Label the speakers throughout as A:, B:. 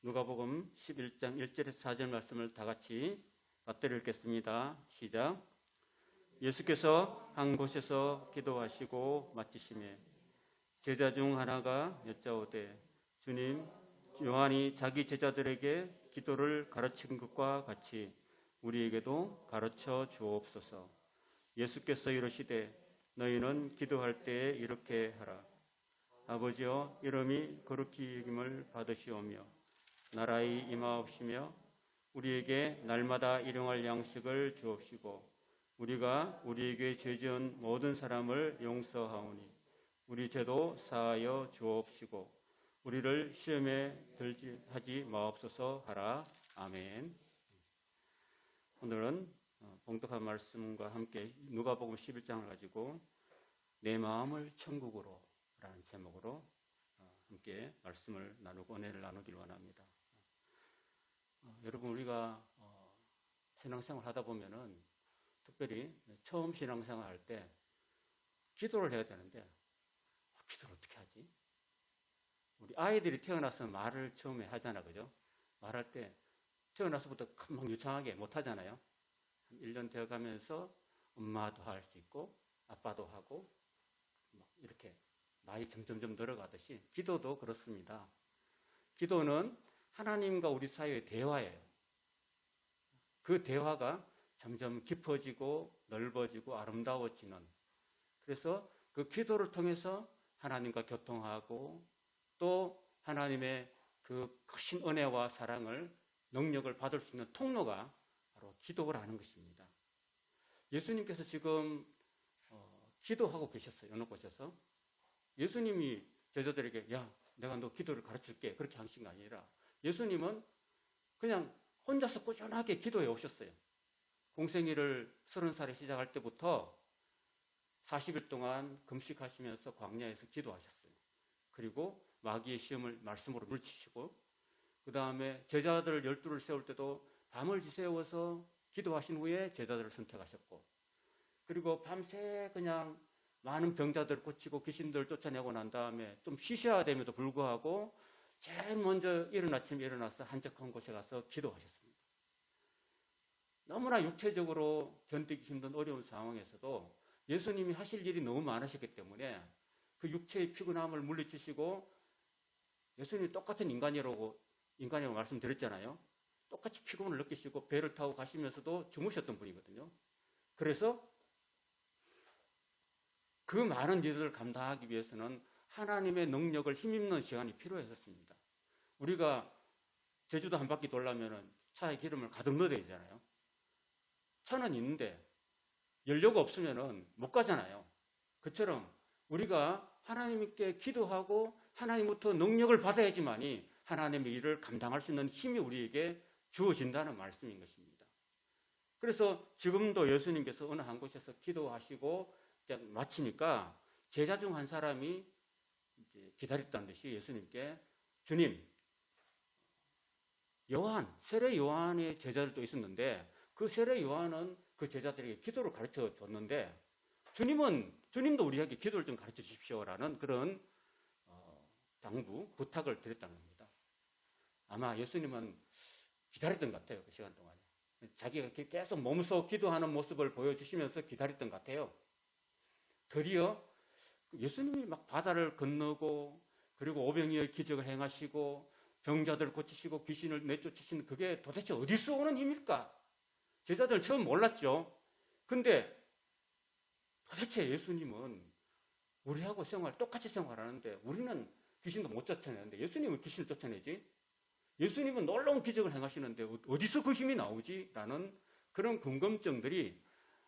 A: 누가복음 11장 1절에서 4절 말씀을 다 같이 맞들어 읽겠습니다. 시작. 예수께서 한 곳에서 기도하시고 마치시매 제자 중 하나가 여짜오되 주님, 요한이 자기 제자들에게 기도를 가르친 것과 같이 우리에게도 가르쳐 주옵소서. 예수께서 이르시되 너희는 기도할 때에 이렇게 하라. 아버지여, 이름이 거룩히 여김을 받으시오며 나라의 임하옵시며 우리에게 날마다 일용할 양식을 주옵시고 우리가 우리에게 죄 지은 모든 사람을 용서하오니 우리 죄도 사하여 주옵시고 우리를 시험에 들지 하지 마옵소서 하라. 아멘. 오늘은 봉독한 말씀과 함께 누가복음 11장을 가지고 내 마음을 천국으로 라는 제목으로 함께 말씀을 나누고 은혜를 나누길 원합니다. 여러분, 우리가 신앙생활 하다 보면은 특별히 처음 신앙생활 할 때 기도를 해야 되는데 기도를 어떻게 하지? 우리 아이들이 태어나서 말을 처음에 하잖아, 그죠? 말할 때 태어나서부터 금방 유창하게 못 하잖아요. 한 1년 되어 가면서 엄마도 할 수 있고 아빠도 하고 이렇게 나이 점점점 늘어가듯이 기도도 그렇습니다. 기도는 하나님과 우리 사이의 대화예요. 그 대화가 점점 깊어지고 넓어지고 아름다워지는, 그래서 그 기도를 통해서 하나님과 교통하고 또 하나님의 그 크신 은혜와 사랑을, 능력을 받을 수 있는 통로가 바로 기도라는 것입니다. 예수님께서 지금 기도하고 계셨어요. 어느 곳에서. 예수님이 제자들에게 야, 내가 너 기도를 가르칠게 그렇게 하신 게 아니라 예수님은 그냥 혼자서 꾸준하게 기도해 오셨어요. 공생애를 30살에 시작할 때부터 40일 동안 금식하시면서 광야에서 기도하셨어요. 그리고 마귀의 시험을 말씀으로 물리치시고, 그 다음에 제자들 12를 세울 때도 밤을 지새워서 기도하신 후에 제자들을 선택하셨고, 그리고 밤새 그냥 많은 병자들을 고치고 귀신들을 쫓아내고 난 다음에 좀 쉬셔야 됨에도 불구하고 제일 먼저 이른 아침에 일어나서 한적한 곳에 가서 기도하셨습니다. 너무나 육체적으로 견디기 힘든 어려운 상황에서도 예수님이 하실 일이 너무 많으셨기 때문에 그 육체의 피곤함을 물리치시고, 예수님이 똑같은 인간이라고 말씀드렸잖아요. 똑같이 피곤을 느끼시고 배를 타고 가시면서도 주무셨던 분이거든요. 그래서 그 많은 일들을 감당하기 위해서는 하나님의 능력을 힘입는 시간이 필요했었습니다. 우리가 제주도 한 바퀴 돌려면 차에 기름을 가득 넣어야 되잖아요. 차는 있는데 연료가 없으면 못 가잖아요. 그처럼 우리가 하나님께 기도하고 하나님부터 능력을 받아야지만이 하나님의 일을 감당할 수 있는 힘이 우리에게 주어진다는 말씀인 것입니다. 그래서 지금도 예수님께서 어느 한 곳에서 기도하시고 마치니까 제자 중 한 사람이 이제 기다렸다는 듯이 예수님께 주님, 세례 요한의 제자들도 있었는데 그 세례 요한은 그 제자들에게 기도를 가르쳐 줬는데 주님도 우리에게 기도를 좀 가르쳐 주십시오라는 그런 당부, 부탁을 드렸다는 겁니다. 아마 예수님은 기다렸던 것 같아요. 그 시간 동안에. 자기가 계속 몸소 기도하는 모습을 보여주시면서 기다렸던 것 같아요. 드디어 예수님이 막 바다를 건너고 그리고 오병이의 기적을 행하시고 병자들을 고치시고 귀신을 내쫓으시는 그게 도대체 어디서 오는 힘일까? 제자들 처음 몰랐죠. 근데 도대체 예수님은 우리하고 똑같이 생활하는데 우리는 귀신도 못 쫓아내는데 예수님은 귀신을 쫓아내지? 예수님은 놀라운 기적을 행하시는데 어디서 그 힘이 나오지? 라는 그런 궁금증들이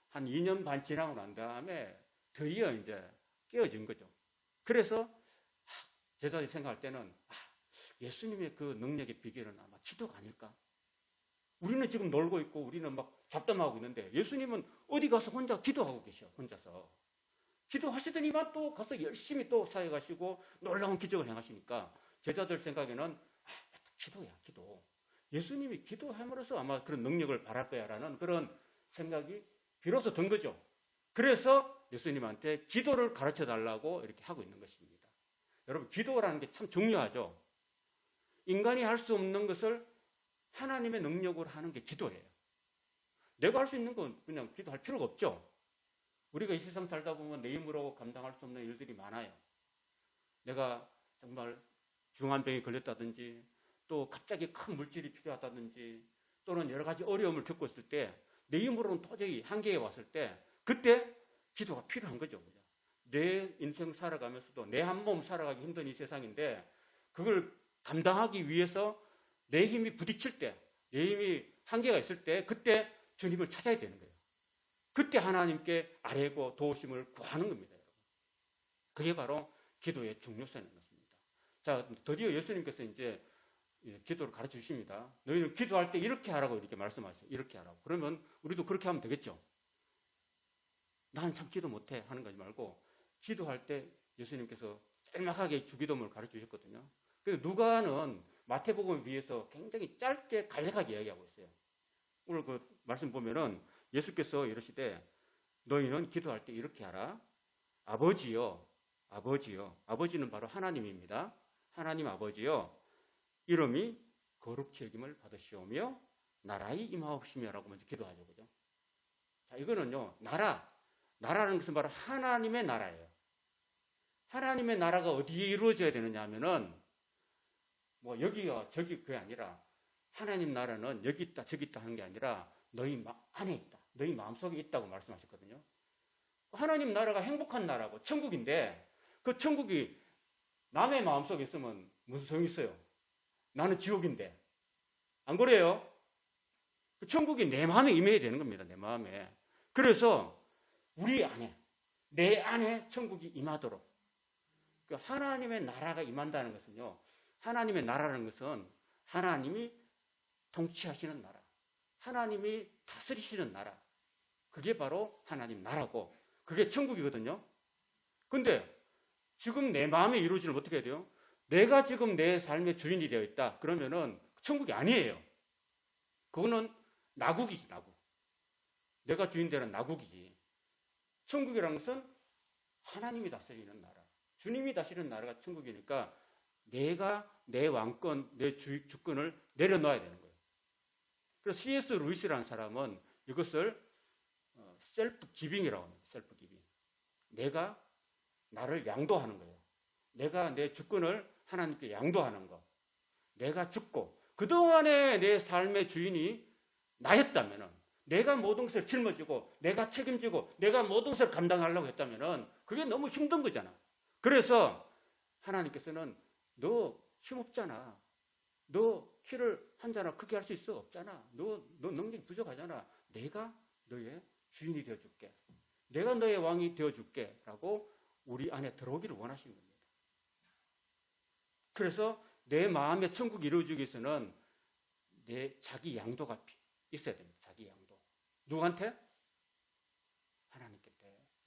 A: 한 2년 반 지나고 난 다음에 드디어 이제 깨어진 거죠. 그래서 제자들이 생각할 때는 예수님의 그 능력의 비결은 아마 기도가 아닐까? 우리는 지금 놀고 있고 우리는 막 잡담하고 있는데 예수님은 어디 가서 혼자 기도하고 계셔. 혼자서 기도하시더니만 또 가서 열심히 또 사역하시고 놀라운 기적을 행하시니까 제자들 생각에는 기도야, 기도. 예수님이 기도함으로써 아마 그런 능력을 발할 거야 라는 그런 생각이 비로소 든 거죠. 그래서 예수님한테 기도를 가르쳐 달라고 이렇게 하고 있는 것입니다. 여러분, 기도라는 게 참 중요하죠. 인간이 할 수 없는 것을 하나님의 능력으로 하는 게 기도예요. 내가 할 수 있는 건 그냥 기도할 필요가 없죠. 우리가 이 세상 살다 보면 내 힘으로 감당할 수 없는 일들이 많아요. 내가 정말 중한 병에 걸렸다든지 또 갑자기 큰 물질이 필요하다든지 또는 여러 가지 어려움을 겪고 있을 때 내 힘으로는 도저히 한계에 왔을 때 그때 기도가 필요한 거죠. 내 인생 살아가면서도 내 한 몸 살아가기 힘든 이 세상인데 그걸 감당하기 위해서 내 힘이 부딪힐 때, 내 힘이 한계가 있을 때 그때 주님을 찾아야 되는 거예요. 그때 하나님께 아뢰고 도우심을 구하는 겁니다. 그게 바로 기도의 중요성인 것입니다. 자, 드디어 예수님께서 이제 기도를 가르쳐 주십니다. 너희는 기도할 때 이렇게 하라고 이렇게 말씀하세요. 이렇게 하라고. 그러면 우리도 그렇게 하면 되겠죠. 나는 참 기도 못해 하는 거지 말고 기도할 때 예수님께서 짤막하게 주기도문을 가르쳐 주셨거든요. 그래서 누가는 마태복음에 비해서 굉장히 짧게 간략하게 이야기하고 있어요. 오늘 그 말씀 보면은 예수께서 이러시되 너희는 기도할 때 이렇게 하라. 아버지요. 아버지는 바로 하나님입니다. 하나님 아버지요. 이름이 거룩히 여김을 받으시오며 나라의 임하옵시며라고 먼저 기도하죠. 그죠? 자, 이거는요. 나라는 것은 바로 하나님의 나라예요. 하나님의 나라가 어디에 이루어져야 되느냐 하면은 뭐 여기가 저기 그게 아니라 하나님 나라는 여기 있다 저기 있다 하는 게 아니라 너희 안에 있다. 너희 마음속에 있다고 말씀하셨거든요. 하나님 나라가 행복한 나라고 천국인데 그 천국이 남의 마음속에 있으면 무슨 소용이 있어요? 나는 지옥인데. 안 그래요? 그 천국이 내 마음에 임해야 되는 겁니다. 내 마음에. 그래서 우리 안에, 내 안에 천국이 임하도록. 그 하나님의 나라가 임한다는 것은요. 하나님의 나라라는 것은 하나님이 통치하시는 나라. 하나님이 다스리시는 나라. 그게 바로 하나님 나라고. 그게 천국이거든요. 근데 지금 내 마음에 이루어지는 어떻게 해야 돼요? 내가 지금 내 삶의 주인이 되어 있다. 그러면은 천국이 아니에요. 그거는 나국이지, 나국. 내가 주인 되는 나국이지. 천국이라는 것은 하나님이 다스리는 나라. 주님이 다스리는 나라가 천국이니까 내가 내 왕권, 내 주권을 내려놔야 되는 거예요. 그래서 C.S. 루이스라는 사람은 이것을 셀프 기빙이라고 합니다. 셀프 기빙. 내가 나를 양도하는 거예요. 내가 내 주권을 하나님께 양도하는 거. 내가 죽고 그동안의 내 삶의 주인이 나였다면은 내가 모든 것을 짊어지고 내가 책임지고 내가 모든 것을 감당하려고 했다면은 그게 너무 힘든 거잖아. 그래서 하나님께서는 너 힘없잖아. 너 키를 한자나 크게 할 수 있어? 없잖아. 너 능력이 부족하잖아. 내가 너의 주인이 되어줄게. 내가 너의 왕이 되어줄게. 라고 우리 안에 들어오기를 원하시는 겁니다. 그래서 내 마음의 천국이 이루어지기 위해서는 내 자기 양도가 있어야 됩니다. 자기 양도. 누구한테? 하나님께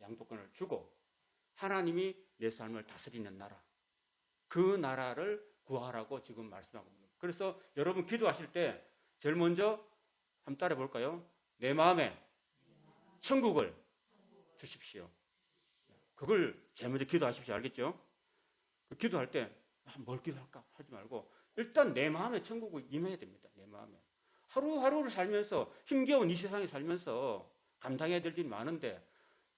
A: 양도권을 주고 하나님이 내 삶을 다스리는 나라. 그 나라를 구하라고 지금 말씀하고 있습니다. 그래서 여러분 기도하실 때 제일 먼저 한번 따라 볼까요? 내 마음에 천국을 주십시오. 그걸 제일 먼저 기도하십시오. 알겠죠? 기도할 때 뭘 기도할까 하지 말고 일단 내 마음에 천국을 임해야 됩니다. 내 마음에. 하루하루를 살면서 힘겨운 이 세상에 살면서 감당해야 될 일이 많은데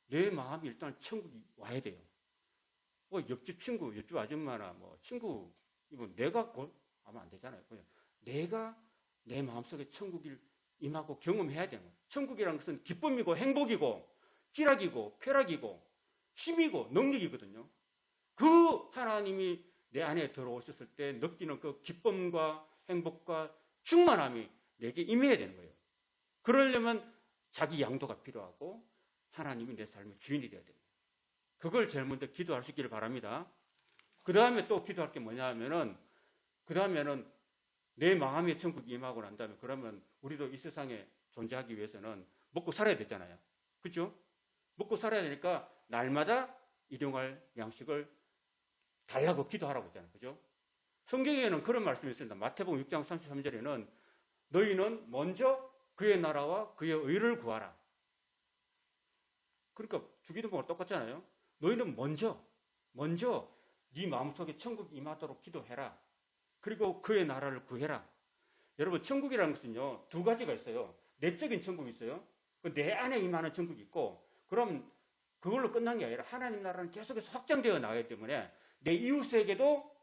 A: 내 마음이 일단 천국이 와야 돼요. 옆집 친구, 옆집 아줌마나 친구 이거 내가 하면 안 되잖아요. 그냥 내가 내 마음속에 천국을 임하고 경험해야 되는 거예요. 천국이라는 것은 기쁨이고 행복이고 희락이고 쾌락이고 힘이고 능력이거든요. 그 하나님이 내 안에 들어오셨을 때 느끼는 그 기쁨과 행복과 충만함이 내게 임해야 되는 거예요. 그러려면 자기 양도가 필요하고 하나님이 내 삶의 주인이 되어야 됩니다. 그걸 제일 먼저 기도할 수 있기를 바랍니다. 그 다음에 또 기도할 게 뭐냐 하면은 그 다음에는 내 마음의 천국이 임하고 난 다음에 그러면 우리도 이 세상에 존재하기 위해서는 먹고 살아야 되잖아요. 그렇죠? 먹고 살아야 되니까 날마다 일용할 양식을 달라고 기도하라고 했잖아요. 그죠? 성경에는 그런 말씀이 있습니다. 마태복음 6장 33절에는 너희는 먼저 그의 나라와 그의 의를 구하라. 그러니까 주기도문과 똑같잖아요. 너희는 먼저 네 마음속에 천국이 임하도록 기도해라. 그리고 그의 나라를 구해라. 여러분, 천국이라는 것은요, 두 가지가 있어요. 내적인 천국이 있어요. 내 안에 임하는 천국이 있고, 그럼 그걸로 끝난 게 아니라 하나님 나라는 계속해서 확장되어 나가기 때문에 내 이웃에게도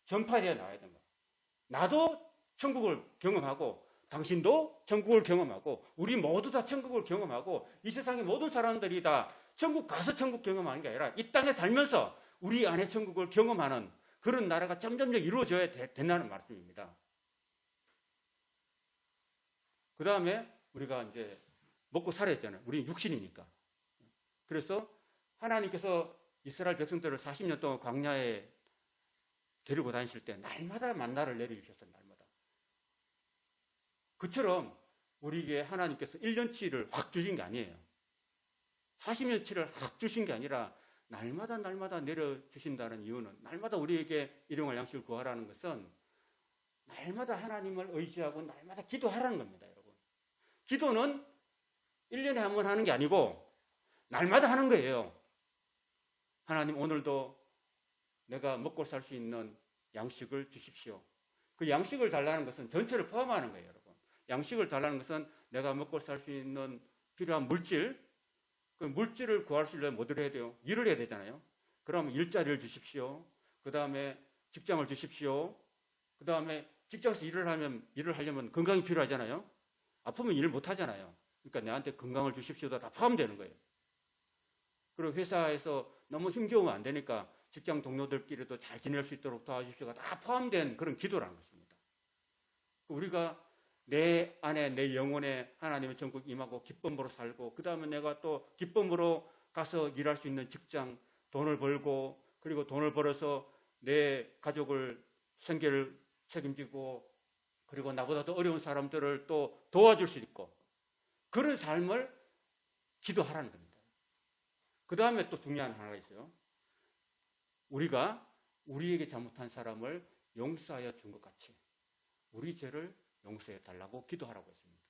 A: 전파되어 나가야 됩니다. 나도 천국을 경험하고 당신도 천국을 경험하고 우리 모두 다 천국을 경험하고 이 세상의 모든 사람들이 다 천국 가서 천국 경험하는 게 아니라 이 땅에 살면서 우리 안에 천국을 경험하는 그런 나라가 점점 이루어져야 된다는 말씀입니다. 그 다음에 우리가 이제 먹고 살아야 했잖아요. 우리 육신이니까. 그래서 하나님께서 이스라엘 백성들을 40년 동안 광야에 데리고 다니실 때 날마다 만나를 내려주셨어요. 날마다. 그처럼 우리에게 하나님께서 1년치를 확 주신 게 아니에요. 40년치를 확 주신 게 아니라 날마다 내려주신다는 이유는, 날마다 우리에게 일용할 양식을 구하라는 것은 날마다 하나님을 의지하고 날마다 기도하라는 겁니다. 여러분, 기도는 1년에 한 번 하는 게 아니고 날마다 하는 거예요. 하나님, 오늘도 내가 먹고 살 수 있는 양식을 주십시오. 그 양식을 달라는 것은 전체를 포함하는 거예요. 여러분, 양식을 달라는 것은 내가 먹고 살 수 있는 필요한 물질, 그 물질을 구할 수 있려면 뭐를 해야 돼요? 일을 해야 되잖아요. 그럼 일자리를 주십시오. 그 다음에 직장을 주십시오. 그 다음에 직장에서 일을 하려면 건강이 필요하잖아요. 아프면 일을 못 하잖아요. 그러니까 내한테 건강을 주십시오가 다 포함되는 거예요. 그리고 회사에서 너무 힘겨우면 안 되니까 직장 동료들끼리도 잘 지낼 수 있도록 도와주십시오가 다 포함된 그런 기도라는 것입니다. 우리가 내 안에, 내 영혼에 하나님의 천국 임하고 기쁨으로 살고, 그 다음에 내가 또 기쁨으로 가서 일할 수 있는 직장, 돈을 벌고, 그리고 돈을 벌어서 내 가족을 생계를 책임지고, 그리고 나보다 더 어려운 사람들을 또 도와줄 수 있고, 그런 삶을 기도하라는 겁니다. 그 다음에 또 중요한 하나가 있어요. 우리가 우리에게 잘못한 사람을 용서하여 준 것 같이 우리 죄를 용서해 달라고 기도하라고 했습니다.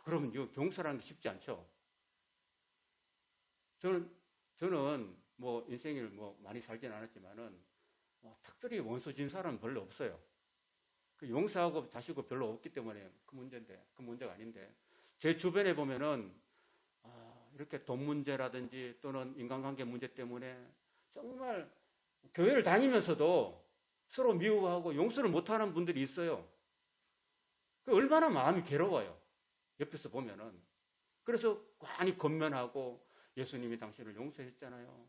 A: 그러면 이 용서라는 게 쉽지 않죠. 저는 뭐 인생을 뭐 많이 살진 않았지만은 특별히 원수 진 사람은 별로 없어요. 그 용서하고 자시고 별로 없기 때문에 그 문제가 아닌데, 제 주변에 보면은 이렇게 돈 문제라든지 또는 인간관계 문제 때문에 정말 교회를 다니면서도 서로 미워하고 용서를 못하는 분들이 있어요. 얼마나 마음이 괴로워요. 옆에서 보면은. 그래서 많이 권면하고, 예수님이 당신을 용서했잖아요.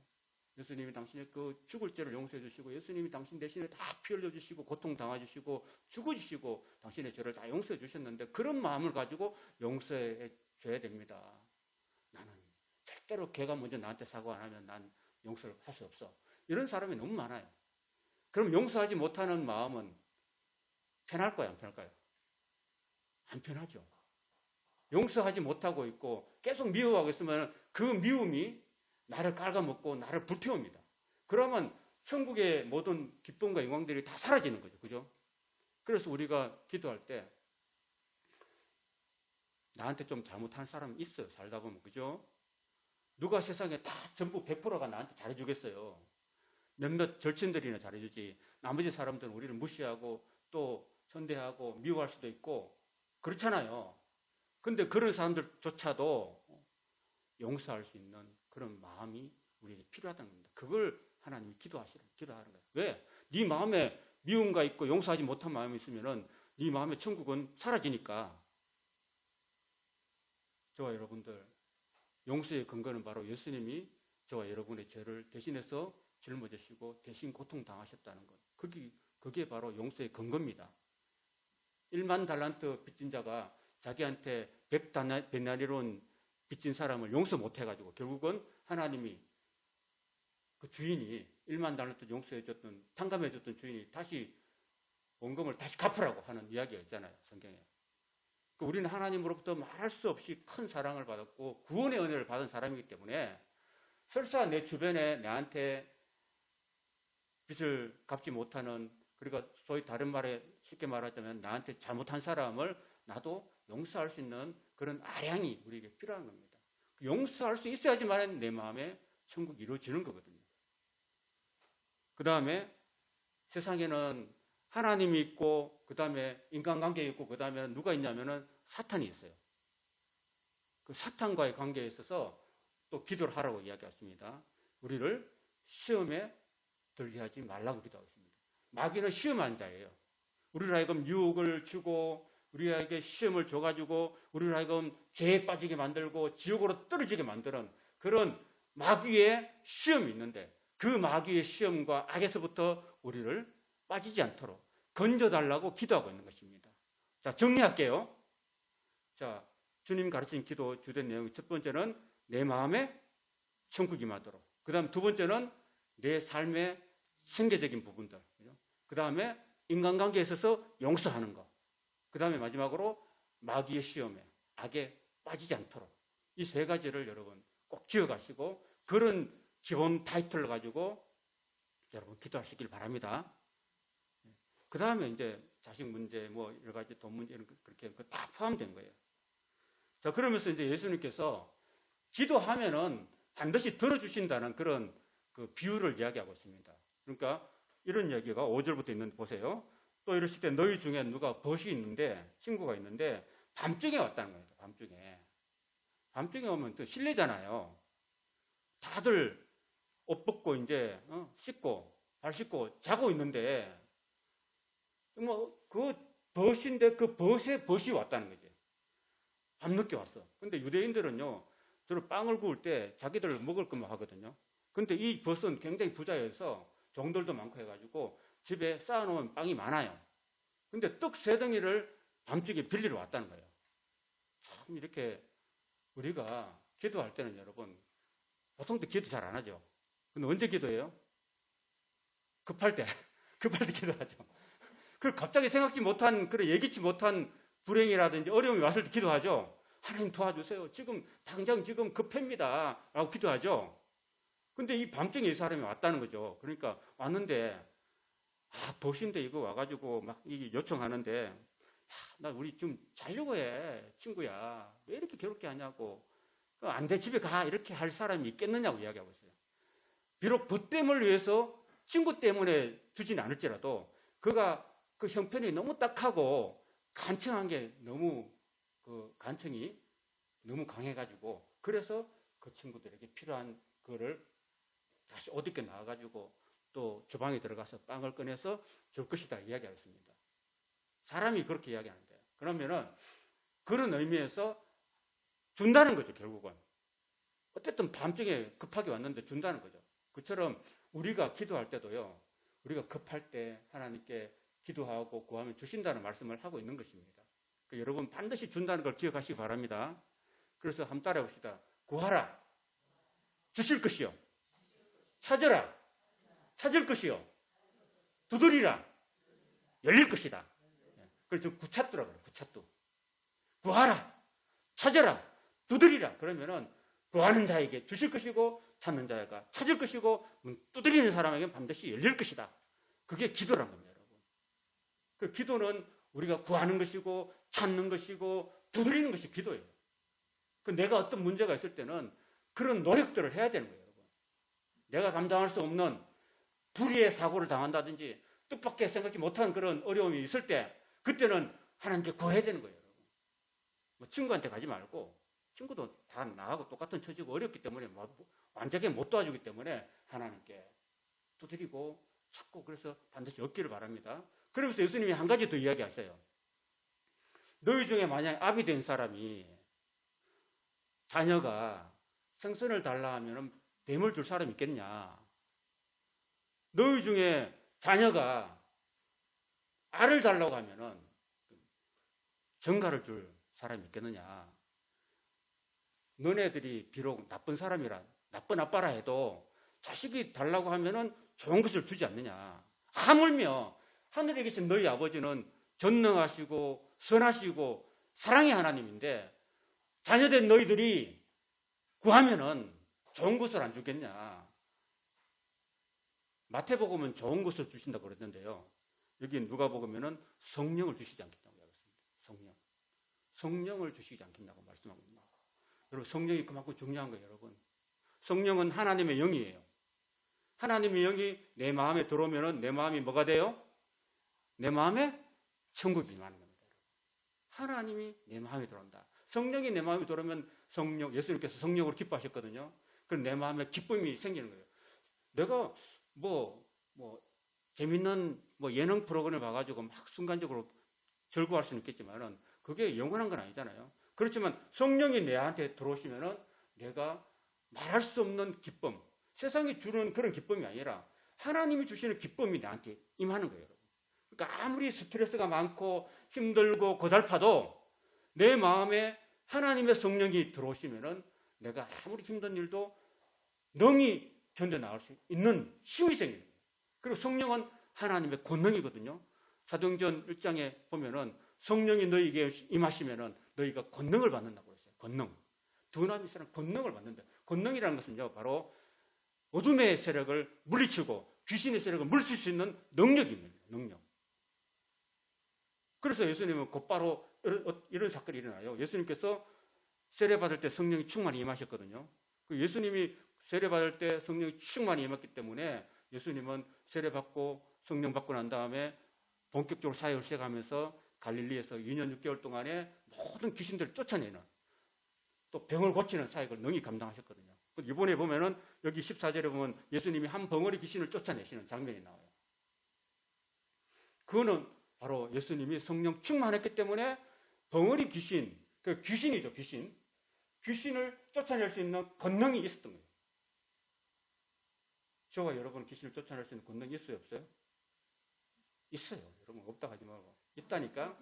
A: 예수님이 당신의 그 죽을 죄를 용서해 주시고, 예수님이 당신 대신에 다 피 흘려 주시고 고통 당해 주시고 죽어주시고 당신의 죄를 다 용서해 주셨는데, 그런 마음을 가지고 용서해 줘야 됩니다. 나는 절대로 걔가 먼저 나한테 사과 안 하면 난 용서를 할 수 없어. 이런 사람이 너무 많아요. 그럼 용서하지 못하는 마음은 편할까요, 안 편할까요? 안 편하죠. 용서하지 못하고 있고 계속 미워하고 있으면 그 미움이 나를 갉아먹고 나를 불태웁니다. 그러면 천국의 모든 기쁨과 영광들이 다 사라지는 거죠. 그죠? 그래서 우리가 기도할 때 나한테 좀 잘못한 사람이 있어요. 살다 보면. 그죠? 누가 세상에 다 전부 100%가 나한테 잘해주겠어요. 몇몇 절친들이나 잘해주지, 나머지 사람들은 우리를 무시하고 또 선대하고 미워할 수도 있고 그렇잖아요. 근데 그런 사람들조차도 용서할 수 있는 그런 마음이 우리에게 필요하다는 겁니다. 그걸 하나님이 기도하는 거예요. 왜? 네 마음에 미움과 있고 용서하지 못한 마음이 있으면은 네 마음의 천국은 사라지니까. 저와 여러분들, 용서의 근거는 바로 예수님이 저와 여러분의 죄를 대신해서 짊어지시고 대신 고통당하셨다는 것. 그게 바로 용서의 근거입니다. 1만 달란트 빚진 자가 자기한테 100데나리온 빚진 사람을 용서 못해가지고 결국은 하나님이, 그 주인이 1만 달란트 용서해줬던, 탕감해줬던 주인이 다시 원금을 다시 갚으라고 하는 이야기가 있잖아요, 성경에. 우리는 하나님으로부터 말할 수 없이 큰 사랑을 받았고 구원의 은혜를 받은 사람이기 때문에 설사 내 주변에 나한테 빚을 갚지 못하는, 그러니까 소위 다른 말에 쉽게 말하자면 나한테 잘못한 사람을 나도 용서할 수 있는 그런 아량이 우리에게 필요한 겁니다. 용서할 수 있어야지만 내 마음에 천국이 이루어지는 거거든요. 그 다음에 세상에는 하나님이 있고 그 다음에 인간관계가 있고 그 다음에 누가 있냐면은 사탄이 있어요. 그 사탄과의 관계에 있어서 또 기도를 하라고 이야기했습니다. 우리를 시험에 들게 하지 말라고 기도하고 있습니다. 마귀는 시험한 자예요. 우리를 하여금 유혹을 주고 우리에게 시험을 줘가지고 우리를 하여금 죄에 빠지게 만들고 지옥으로 떨어지게 만드는 그런 마귀의 시험이 있는데 그 마귀의 시험과 악에서부터 우리를 빠지지 않도록 건져달라고 기도하고 있는 것입니다. 자, 정리할게요. 자, 주님 가르친 기도 주된 내용 첫 번째는 내 마음에 천국이 임하도록, 그 다음 두 번째는 내 삶의 생계적인 부분들, 그 다음에 인간관계에 있어서 용서하는 것, 그 다음에 마지막으로 마귀의 시험에 악에 빠지지 않도록 이 세 가지를 여러분 꼭 기억하시고 그런 기본 타이틀을 가지고 여러분 기도하시길 바랍니다. 그 다음에 이제 자식 문제, 뭐 여러 가지 돈 문제 이런 그렇게 다 포함된 거예요. 자, 그러면서 이제 예수님께서 기도하면은 반드시 들어주신다는 그런 그 비유를 이야기하고 있습니다. 그러니까 이런 이야기가 5절부터 있는데 보세요. 또 이러실 때 너희 중에 누가 벗이 있는데 친구가 있는데 밤중에 왔다는 거예요. 밤중에 오면 또 실례잖아요. 다들 옷 벗고 이제 씻고 발 씻고 자고 있는데 뭐 그 벗인데 그 벗이 왔다는 거지. 밤늦게 왔어. 근데 유대인들은요 주로 빵을 구울 때 자기들 먹을 것만 하거든요. 근데 이 벗은 굉장히 부자여서 종들도 많고 해가지고 집에 쌓아놓은 빵이 많아요. 근데 떡 3덩이를 밤중에 빌리러 왔다는 거예요. 참 이렇게 우리가 기도할 때는 여러분 보통 때 기도 잘 안 하죠. 근데 언제 기도해요? 급할 때 기도하죠. 그리고 갑자기 생각지 못한, 그래 예기치 못한 불행이라든지 어려움이 왔을 때 기도하죠. 하나님 도와주세요. 지금 당장 지금 급합니다. 라고 기도하죠. 근데 이 밤중에 이 사람이 왔다는 거죠. 그러니까 왔는데 벗인데 이거 와가지고 막 이 요청하는데 나 우리 좀 자려고 해 친구야. 왜 이렇게 괴롭게 하냐고. 안 돼 집에 가 이렇게 할 사람이 있겠느냐고 이야기하고 있어요. 비록 벗됨을 위해서 친구 때문에 주진 않을지라도 그가 그 형편이 너무 딱하고 간청한 게 너무 그 간청이 너무 강해가지고 그래서 그 친구들에게 필요한 거를 다시 옷 입게 나와가지고 또 주방에 들어가서 빵을 꺼내서 줄 것이다 이야기하겠습니다. 사람이 그렇게 이야기하는데 그러면은 그런 의미에서 준다는 거죠. 결국은 어쨌든 밤중에 급하게 왔는데 준다는 거죠. 그처럼 우리가 기도할 때도요 우리가 급할 때 하나님께 기도하고 구하면 주신다는 말씀을 하고 있는 것입니다. 그러니까 여러분 반드시 준다는 걸 기억하시기 바랍니다. 그래서 한번 따라해 봅시다. 구하라 주실 것이요, 찾으라 찾을 것이요, 두드리라 열릴 것이다. 그래서 구차뚜라고 그래요. 구차뚜. 구하라 찾으라 두드리라. 그러면은 구하는 자에게 주실 것이고 찾는 자가 찾을 것이고 두드리는 사람에게 반드시 열릴 것이다. 그게 기도란 겁니다, 여러분. 그 기도는 우리가 구하는 것이고 찾는 것이고 두드리는 것이 기도예요. 그 내가 어떤 문제가 있을 때는 그런 노력들을 해야 되는 거예요, 여러분. 내가 감당할 수 없는 불의의 사고를 당한다든지 뜻밖의 생각지 못한 그런 어려움이 있을 때 그때는 하나님께 구해야 되는 거예요, 여러분. 뭐 친구한테 가지 말고 친구도 다 나하고 똑같은 처지고 어렵기 때문에 완전히 못 도와주기 때문에 하나님께 두드리고 찾고 그래서 반드시 얻기를 바랍니다. 그러면서 예수님이 한 가지 더 이야기하세요. 너희 중에 만약 아비 된 사람이 자녀가 생선을 달라 하면 뱀을 줄 사람이 있겠냐? 너희 중에 자녀가 알을 달라고 하면 정갈을 줄 사람이 있겠느냐? 너네들이 비록 나쁜 사람이라 나쁜 아빠라 해도 자식이 달라고 하면은 좋은 것을 주지 않느냐? 하물며 하늘에 계신 너희 아버지는 전능하시고 선하시고 사랑의 하나님인데 자녀된 너희들이 구하면은 좋은 것을 안 주겠냐? 마태복음은 좋은 것을 주신다고 그랬는데요. 여기 누가복음에는 성령을 주시지 않겠다고 하겠습니다. 성령을 주시지 않겠냐고 말씀하고 있습니다. 여러분 성령이 그만큼 중요한 거예요, 여러분. 성령은 하나님의 영이에요. 하나님의 영이 내 마음에 들어오면은 내 마음이 뭐가 돼요? 내 마음에 천국이 임하는 겁니다. 하나님이 내 마음에 들어온다. 성령이 내 마음에 들어오면 예수님께서 성령으로 기뻐하셨거든요. 그럼 내 마음에 기쁨이 생기는 거예요. 내가 재밌는 예능 프로그램을 봐가지고 막 순간적으로 즐거워할 수는 있겠지만은 그게 영원한 건 아니잖아요. 그렇지만 성령이 내한테 들어오시면은 내가 말할 수 없는 기쁨, 세상이 주는 그런 기쁨이 아니라 하나님이 주시는 기쁨이 나한테 임하는 거예요. 그러니까 아무리 스트레스가 많고 힘들고 고달파도 내 마음에 하나님의 성령이 들어오시면은 내가 아무리 힘든 일도 능히 견뎌나갈 수 있는 힘이 생기는 거예요. 그리고 성령은 하나님의 권능이거든요. 사도행전 1장에 보면은 성령이 너희에게 임하시면은 너희가 권능을 받는다고 그랬어요. 권능. 두나미 사람 권능을 받는다. 권능이라는 것은요, 바로 어둠의 세력을 물리치고 귀신의 세력을 물리칠 수 있는 능력입니다. 능력. 그래서 예수님은 곧바로 이런 사건이 일어나요. 예수님께서 세례받을 때 성령이 충만히 임하셨거든요. 예수님이 세례받을 때 성령이 충만히 임했기 때문에 예수님은 세례받고 성령 받고 난 다음에 본격적으로 사역을 시작하면서 갈릴리에서 2년 6개월 동안에 모든 귀신들을 쫓아내는 또 병을 고치는 사역을 능히 감당하셨거든요. 이번에 보면은 여기 14절에 보면 예수님이 한 벙어리 귀신을 쫓아내시는 장면이 나와요. 그거는 바로 예수님이 성령 충만했기 때문에 벙어리 귀신, 그 귀신이죠, 귀신. 귀신을 쫓아낼 수 있는 권능이 있었던 거예요. 저와 여러분 귀신을 쫓아낼 수 있는 권능이 있어요, 없어요? 있어요. 여러분 없다고 하지 말고. 있다니까.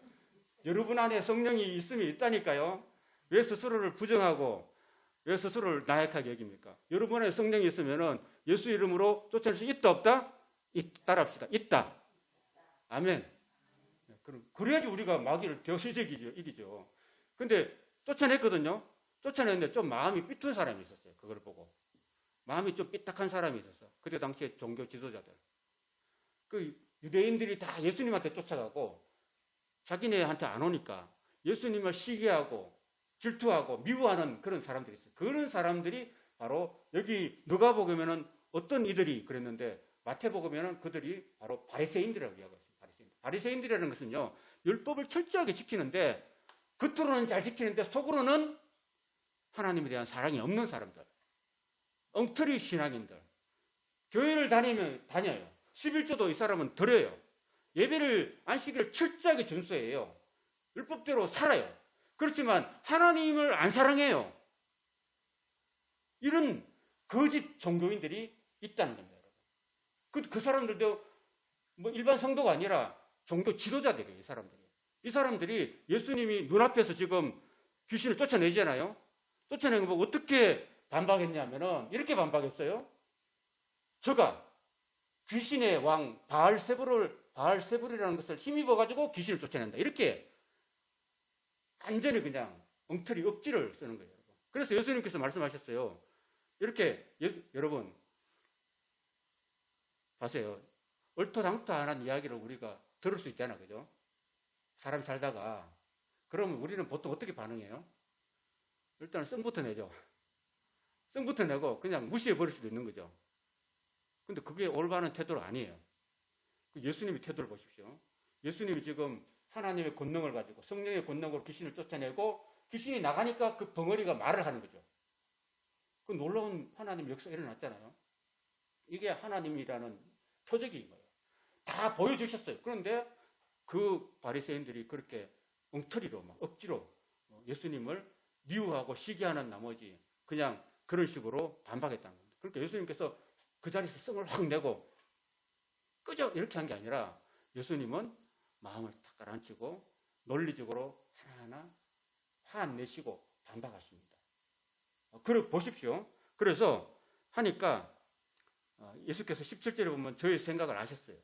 A: 여러분 안에 성령이 있으면 있다니까요. 왜 스스로를 부정하고 왜 스스로를 나약하게 여깁니까? 여러분 안에 성령이 있으면은 예수 이름으로 쫓아낼 수 있다 없다? 따라합시다. 있다. 아멘. 그럼 그래야지 우리가 마귀를 이기죠. 근데 쫓아냈거든요. 쫓아냈는데 좀 마음이 삐뚤은 사람이 있었어요. 그걸 보고. 마음이 좀 삐딱한 사람이 있었어. 그때 당시에 종교 지도자들. 그 유대인들이 다 예수님한테 쫓아가고 자기네한테 안 오니까 예수님을 시기하고 질투하고 미워하는 그런 사람들이 있어요. 그런 사람들이 바로 여기 누가복음에는 어떤 이들이 그랬는데 마태복음에는 그들이 바로 바리새인들이라고 이야기하고 있어요. 바리새인들이라는 것은요, 율법을 철저하게 지키는데 겉으로는 잘 지키는데 속으로는 하나님에 대한 사랑이 없는 사람들, 엉터리 신앙인들, 교회를 다녀요. 11조도 이 사람은 드려요. 예배를 안식일을 철저하게 준수해요. 율법대로 살아요. 그렇지만 하나님을 안 사랑해요. 이런 거짓 종교인들이 있다는 겁니다. 그 사람들도 일반 성도가 아니라 종교 지도자들이에요. 이 사람들이 예수님이 눈앞에서 지금 귀신을 쫓아내잖아요. 쫓아내는 거 보고 어떻게 반박했냐면은 이렇게 반박했어요. 저가 귀신의 왕 바알세불이라는 것을 힘입어가지고 귀신을 쫓아낸다. 이렇게 완전히 그냥 엉터리 억지를 쓰는 거예요. 여러분. 그래서 예수님께서 말씀하셨어요. 이렇게 여러분 보세요. 얼토당토 안 한 이야기를 우리가 들을 수 있잖아. 그죠? 사람이 살다가 그러면 우리는 보통 어떻게 반응해요? 일단 썽부터 내죠. 썽부터 내고 그냥 무시해 버릴 수도 있는 거죠. 근데 그게 올바른 태도는 아니에요. 예수님의 태도를 보십시오. 예수님이 지금 하나님의 권능을 가지고 성령의 권능으로 귀신을 쫓아내고 귀신이 나가니까 그 벙어리가 말을 하는 거죠. 그 놀라운 하나님 역사가 일어났잖아요. 이게 하나님이라는 표적인 거예요. 다 보여주셨어요. 그런데 그 바리새인들이 그렇게 엉터리로 막 억지로 예수님을 미워하고 시기하는 나머지 그냥 그런 식으로 반박했다는 겁니다. 그러니까 예수님께서 그 자리에서 성을 확 내고 끄죠 이렇게 한 게 아니라 예수님은 마음을 탁 가라앉히고 논리적으로 하나하나 화 안 내시고 반박하십니다. 그걸 보십시오. 그래서 하니까 예수께서 17절에 보면 저의 생각을 아셨어요.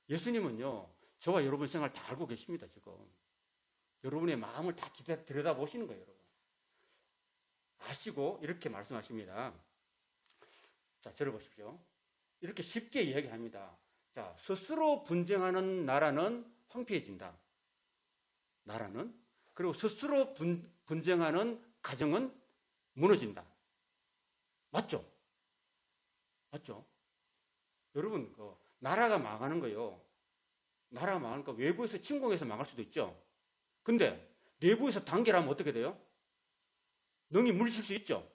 A: 예수님은요, 저와 여러분 생각을 다 알고 계십니다. 지금 여러분의 마음을 다 들여다보시는 거예요. 여러분 아시고 이렇게 말씀하십니다. 자, 저를 보십시오. 이렇게 쉽게 이야기합니다. 자, 스스로 분쟁하는 나라는 황폐해진다. 나라는. 그리고 스스로 분쟁하는 가정은 무너진다. 맞죠? 맞죠? 여러분, 나라가 망하는 거요. 나라가 망하니까 외부에서 침공해서 망할 수도 있죠. 근데 내부에서 단결하면 어떻게 돼요? 능히 물리칠 수 있죠.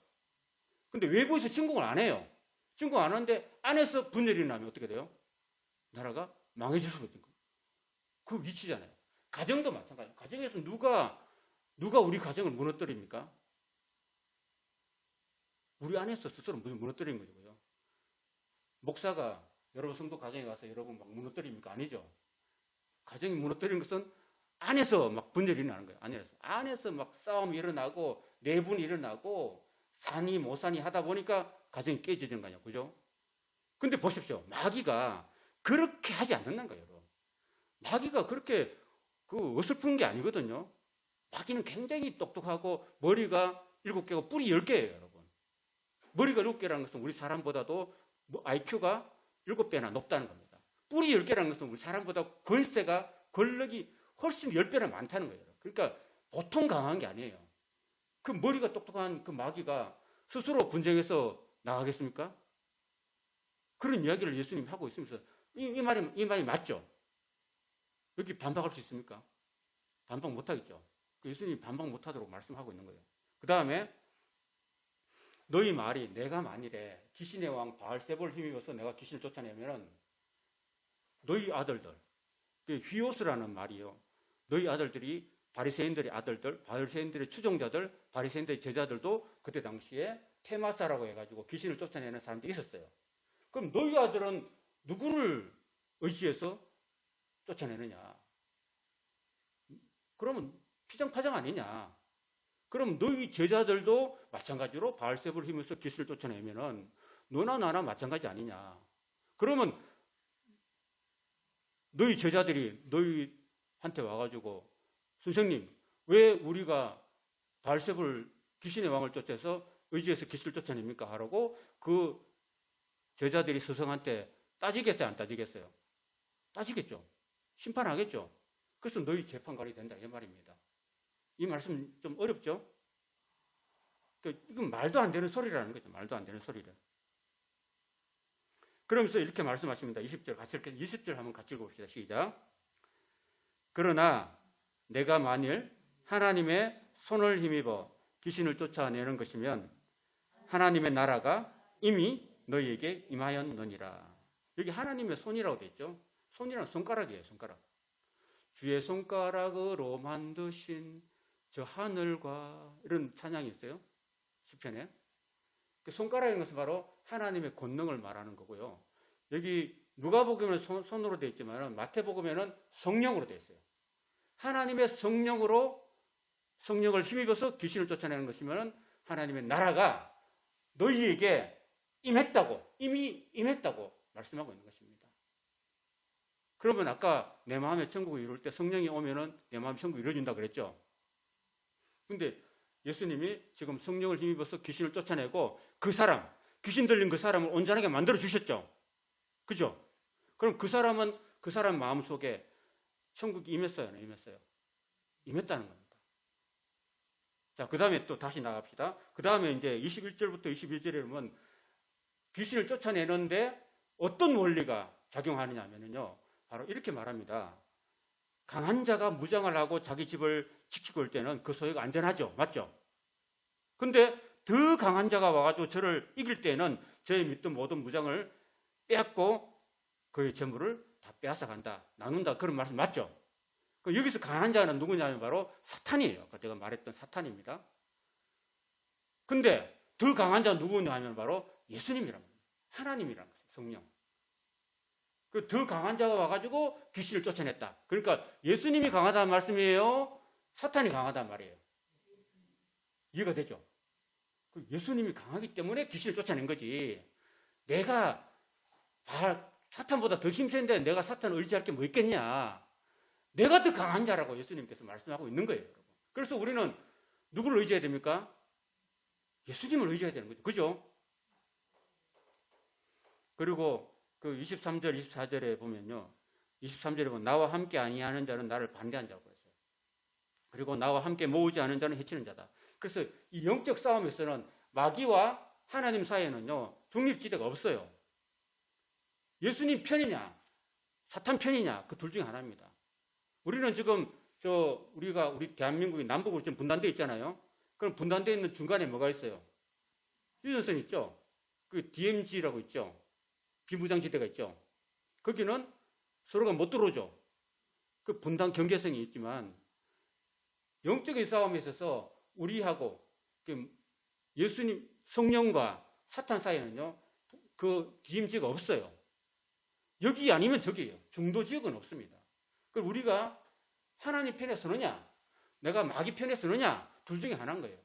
A: 근데 외부에서 침공을 안 해요. 침공 안 하는데 안에서 분열이 나면 어떻게 돼요? 나라가 망해질 수가 있는 거예요. 그 위치잖아요. 가정도 마찬가지예요. 가정에서 누가 우리 가정을 무너뜨립니까? 우리 안에서 스스로 무너뜨리는 거고요. 목사가 여러분 성도 가정에 가서 여러분 막 무너뜨립니까? 아니죠. 가정이 무너뜨리는 것은 안에서 막 분열이 나는 거예요. 안에서 막 싸움이 일어나고 내분이 일어나고 사니 못 사니 하다 보니까 가정이 깨지는 거냐, 그죠? 근데 보십시오. 마귀가 그렇게 하지 않는다는 거예요, 여러분. 마귀가 그렇게 어설픈 게 아니거든요. 마귀는 굉장히 똑똑하고 머리가 7개고 뿌리 10개예요, 여러분. 머리가 7개라는 것은 우리 사람보다도 IQ가 7배나 높다는 겁니다. 뿌리 10개라는 것은 우리 사람보다 권력이 훨씬 10배나 많다는 거예요. 그러니까 보통 강한 게 아니에요. 그 머리가 똑똑한 그 마귀가 스스로 분쟁해서 나가겠습니까? 그런 이야기를 예수님이 하고 있으면서 이 말이 맞죠? 여기 반박할 수 있습니까? 반박 못하겠죠. 예수님이 반박 못하도록 말씀하고 있는 거예요. 그 다음에 너희 말이 내가 만일에 귀신의 왕 바알세볼을 힘입어서 내가 귀신을 쫓아내면 너희 아들들, 휘오스라는 말이요. 너희 아들들이 바리새인들의 아들들, 바리새인들의 추종자들, 바리새인들의 제자들도 그때 당시에 테마사라고 해가지고 귀신을 쫓아내는 사람들이 있었어요. 그럼 너희 아들은 누구를 의지해서 쫓아내느냐? 그러면 피장파장 아니냐? 그럼 너희 제자들도 마찬가지로 바알세불을 힘으로써 귀신을 쫓아내면은 너나 나나 마찬가지 아니냐? 그러면 너희 제자들이 너희한테 와가지고 선생님, 왜 우리가 바알세불 귀신의 왕을 쫓아서 의지해서 귀신을 쫓아냅니까? 하라고 그 제자들이 스승한테 따지겠어요? 안 따지겠어요? 따지겠죠. 심판하겠죠. 그래서 너희 재판관이 된다 이 말입니다. 이 말씀 좀 어렵죠? 이건 말도 안 되는 소리라는 거죠. 말도 안 되는 소리를. 그러면서 이렇게 말씀하십니다. 20절 한번 같이 읽어봅시다. 시작. 그러나 내가 만일 하나님의 손을 힘입어 귀신을 쫓아내는 것이면 하나님의 나라가 이미 너희에게 임하였느니라. 여기 하나님의 손이라고 되어 있죠. 손이란 손가락이에요. 손가락. 주의 손가락으로 만드신 저 하늘과 이런 찬양이 있어요. 시편에. 그 손가락인 것은 바로 하나님의 권능을 말하는 거고요. 여기 누가복음은 손으로 되어 있지만 마태복음에는 성령으로 되어 있어요. 하나님의 성령을 힘입어서 귀신을 쫓아내는 것이면 하나님의 나라가 너희에게 이미 임했다고 말씀하고 있는 것입니다. 그러면 아까 내 마음에 천국을 이룰 때 성령이 오면은 내 마음에 천국이 이루어진다 그랬죠. 근데 예수님이 지금 성령을 힘입어서 귀신을 쫓아내고 귀신 들린 그 사람을 온전하게 만들어 주셨죠. 그죠? 그럼 그 사람 마음 속에 천국이 임했어요? 안 임했어요? 임했다는 겁니다. 자, 그 다음에 또 다시 나갑시다. 그 다음에 이제 21절부터 22절에 보면 귀신을 쫓아내는데 어떤 원리가 작용하느냐 하면요. 바로 이렇게 말합니다. 강한 자가 무장을 하고 자기 집을 지키고 올 때는 그 소유가 안전하죠. 맞죠? 근데 더 강한 자가 와가지고 저를 이길 때는 저의 믿던 모든 무장을 빼앗고 그의 재물을 다 빼앗아 간다. 나눈다. 그런 말씀 맞죠? 여기서 강한 자는 누구냐면 바로 사탄이에요. 아까 제가 말했던 사탄입니다. 근데 더 강한 자는 누구냐 하면 바로 예수님이란 말이에요. 하나님이란 거예요. 성령. 더 강한 자가 와가지고 귀신을 쫓아냈다. 그러니까 예수님이 강하다는 말씀이에요? 사탄이 강하다는 말이에요? 이해가 되죠? 예수님이 강하기 때문에 귀신을 쫓아낸 거지. 내가 사탄보다 더 힘센데 내가 사탄을 의지할 게 뭐 있겠냐. 내가 더 강한 자라고 예수님께서 말씀하고 있는 거예요. 여러분. 그래서 우리는 누구를 의지해야 됩니까? 예수님을 의지해야 되는 거죠. 그죠? 그리고 그 23절, 24절에 보면요. 23절에 보면 나와 함께 아니하는 자는 나를 반대한 자고 했어요. 그리고 나와 함께 모으지 않은 자는 해치는 자다. 그래서 이 영적 싸움에서는 마귀와 하나님 사이에는요. 중립지대가 없어요. 예수님 편이냐, 사탄 편이냐, 그 둘 중에 하나입니다. 우리는 지금 우리 대한민국이 남북으로 지금 분단되어 있잖아요. 그럼 분단되어 있는 중간에 뭐가 있어요? 휴전선 있죠? 그 DMZ라고 있죠? 비무장지대가 있죠? 거기는 서로가 못 들어오죠. 그 분단 경계성이 있지만 영적인 싸움에 있어서 우리하고 예수님 성령과 사탄 사이에는요, 그 DMZ가 없어요. 여기 아니면 저기예요. 중도 지역은 없습니다. 그럼 우리가 하나님 편에 서느냐, 내가 마귀 편에 서느냐, 둘 중에 하나인 거예요.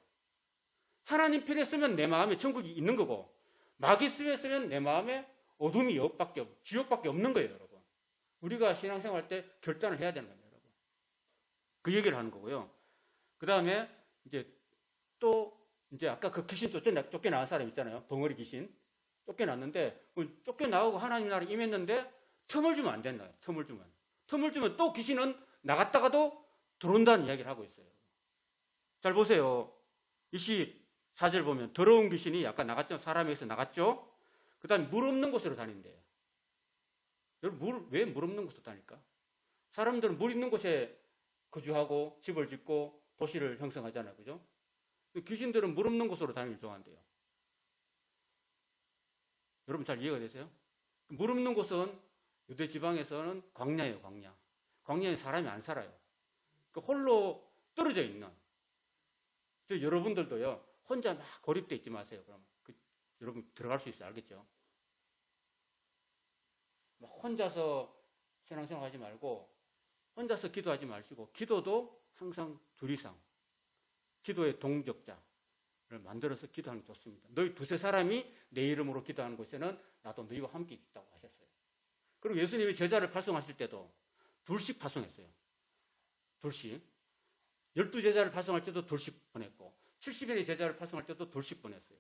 A: 하나님 편에 서면 내 마음에 천국이 있는 거고, 마귀 편에 서면 내 마음에 어둠이 지옥밖에 없는 거예요, 여러분. 우리가 신앙생활 때 결단을 해야 되는 겁니다, 여러분. 그 얘기를 하는 거고요. 그 다음에 이제 아까 그 귀신 쫓겨나온 사람 있잖아요. 벙어리 귀신. 쫓겨났는데, 쫓겨나오고 하나님 나라에 임했는데, 틈을 주면 안 된다. 틈을 주면 또 귀신은 나갔다가도 들어온다는 이야기를 하고 있어요. 잘 보세요. 24절 보면, 더러운 귀신이 아까 나갔죠? 사람에서 나갔죠? 그 다음에 물 없는 곳으로 다닌대요. 여러분, 왜 물 없는 곳으로 다닐까? 사람들은 물 있는 곳에 거주하고 집을 짓고 도시를 형성하잖아요. 그죠? 귀신들은 물 없는 곳으로 다니길 좋아한대요. 여러분 잘 이해가 되세요? 물 없는 곳은 유대 지방에서는 광야예요, 광야. 광야에 사람이 안 살아요. 홀로 떨어져 있는. 여러분들도요, 혼자 막 고립돼 있지 마세요. 그럼 여러분 들어갈 수 있어요. 알겠죠? 막 혼자서 신앙생활 하지 말고, 혼자서 기도하지 마시고, 기도도 항상 둘 이상, 기도의 동역자를 만들어서 기도하는 게 좋습니다. 너희 두세 사람이 내 이름으로 기도하는 곳에는 나도 너희와 함께 있다고 하셨어요. 그리고 예수님이 제자를 발송하실 때도 둘씩 발송했어요. 둘씩. 12제자를 발송할 때도 둘씩 보냈고, 70인의 제자를 발송할 때도 둘씩 보냈어요.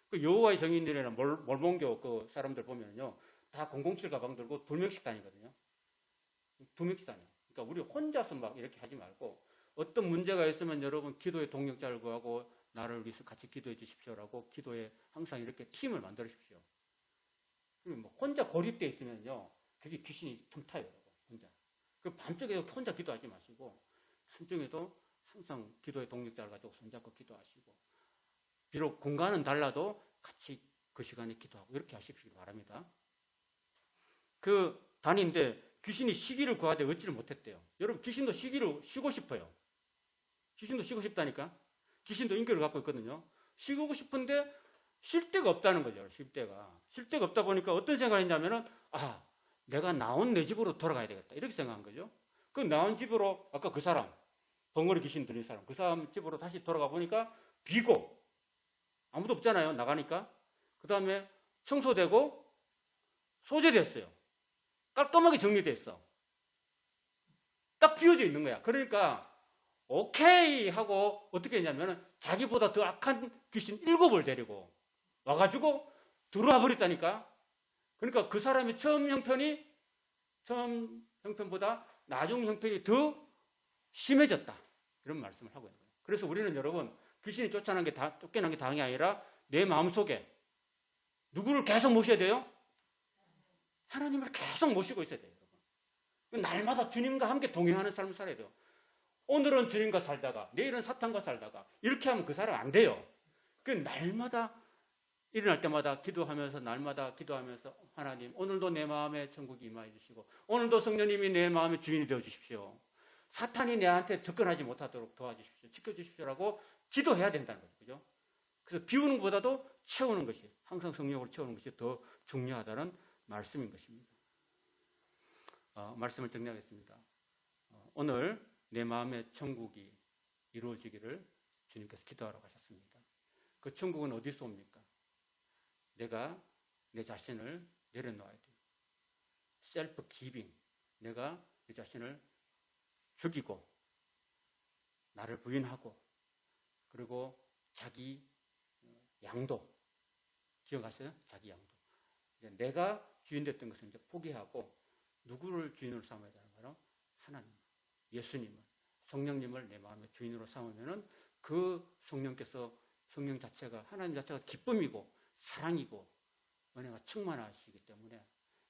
A: 그 여호와의 정인들이나 몰몬교 그 사람들 보면요, 다 007 가방 들고 2명씩 다니거든요. 2명씩 다녀요. 그러니까 우리 혼자서 막 이렇게 하지 말고, 어떤 문제가 있으면 여러분 기도의 동역자를 구하고 나를 위해서 같이 기도해 주십시오라고 기도에 항상 이렇게 팀을 만들으십시오. 뭐 혼자 고립되어 있으면요, 그게 귀신이 틈타요, 여러분. 혼자. 그 밤중에 혼자 기도하지 마시고, 한중에도 항상 기도의 동역자를 가지고 손잡고 기도하시고, 비록 공간은 달라도 같이 그 시간에 기도하고 이렇게 하십시오 바랍니다. 다니는데 귀신이 쉬기를 구하되 얻지를 못했대요. 여러분, 귀신도 쉬고 싶어요. 귀신도 쉬고 싶다니까. 귀신도 인격을 갖고 있거든요. 쉬고 싶은데 쉴 데가 없다는 거죠. 쉴 데가 없다 보니까 어떤 생각을 했냐면은, 내가 나온 내 집으로 돌아가야 되겠다, 이렇게 생각한 거죠. 그 나온 집으로, 아까 그 사람, 벙어리 귀신 들린 사람, 그 사람 집으로 다시 돌아가 보니까 비고 아무도 없잖아요, 나가니까. 그 다음에 청소되고 소재됐어요. 깔끔하게 정리됐어. 딱 비워져 있는 거야. 그러니까 오케이 하고 어떻게 했냐면 자기보다 더 악한 귀신 7을 데리고 와가지고 들어와 버렸다니까. 그러니까 그 사람이 처음 형편보다 나중 형편이 더 심해졌다, 이런 말씀을 하고 있는 거예요. 그래서 우리는 여러분, 귀신이 쫓겨난 게 당이 아니라 내 마음속에 누구를 계속 모셔야 돼요? 하나님을 계속 모시고 있어야 돼요, 여러분. 날마다 주님과 함께 동행하는 삶을 살아야 돼요. 오늘은 주님과 살다가 내일은 사탄과 살다가 이렇게 하면 그 사람 안 돼요. 그 날마다 일어날 때마다 기도하면서, 날마다 기도하면서, 하나님 오늘도 내 마음에 천국이 임하여 주시고, 오늘도 성령님이 내 마음의 주인이 되어 주십시오. 사탄이 내한테 접근하지 못하도록 도와주십시오. 지켜주십시오라고 기도해야 된다는 거죠. 그죠? 그래서 비우는 것보다도 채우는 것이, 항상 성령으로 채우는 것이 더 중요하다는 말씀인 것입니다. 말씀을 정리하겠습니다. 오늘 내 마음의 천국이 이루어지기를 주님께서 기도하러 가셨습니다. 그 천국은 어디서 옵니까? 내가 내 자신을 내려놓아야 돼요. 셀프 기빙. 내가 내 자신을 죽이고, 나를 부인하고, 그리고 자기 양도. 기억하세요? 자기 양도. 내가 주인 됐던 것을 이제 포기하고, 누구를 주인으로 삼아야 되는 거예요? 하나님, 예수님을, 성령님을 내 마음의 주인으로 삼으면은 그 성령 자체가, 하나님 자체가 기쁨이고 사랑이고 은혜가 충만하시기 때문에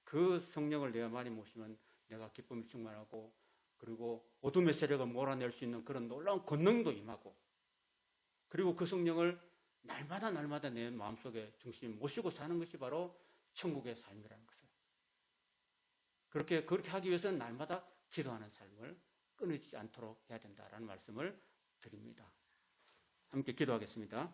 A: 그 성령을 내가 많이 모시면 내가 기쁨이 충만하고 그리고 어둠의 세력을 몰아낼 수 있는 그런 놀라운 권능도 임하고 그리고 그 성령을 날마다 내 마음속에 중심에 모시고 사는 것이 바로 천국의 삶이라는 것을. 그렇게 하기 위해서는 날마다 기도하는 삶을 끊이지 않도록 해야 된다라는 말씀을 드립니다. 함께 기도하겠습니다.